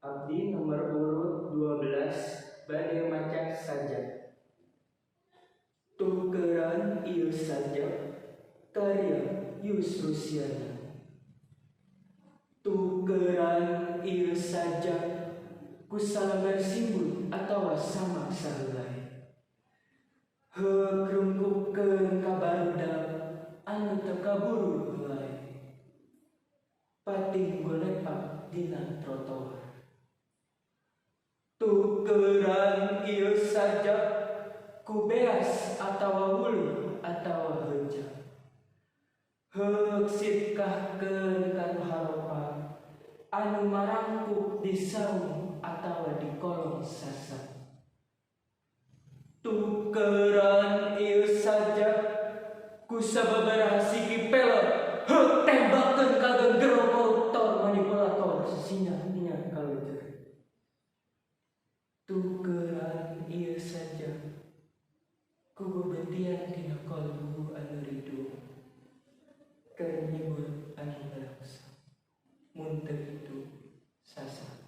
Abdi nomor urut 12 bade maca saja. Tukeran ieu saja karya Yusrusiana. Tukeran ieu saja kusalamer simbut atawa samak saheulai. Heurungkukeun ka barudak anu teu kaburu heulai. Pating golepak dina trotoar. Tukeran ieu saja ku beas atawa wuluh atawa heuja. Heuk sitkahkeun ka haropa anu marangkuk di saung atawa di kolong sasa. Tukeran ieu saja ku sababaraha siki pelot heuk tembakeun ka genggero koruptor manipulator sesinya-nya kaleuteur. Tukeran ieu saja ku bebetian tina kolbu anu ridu keur nyebut anu ngalaksa mun teu kitu sasa.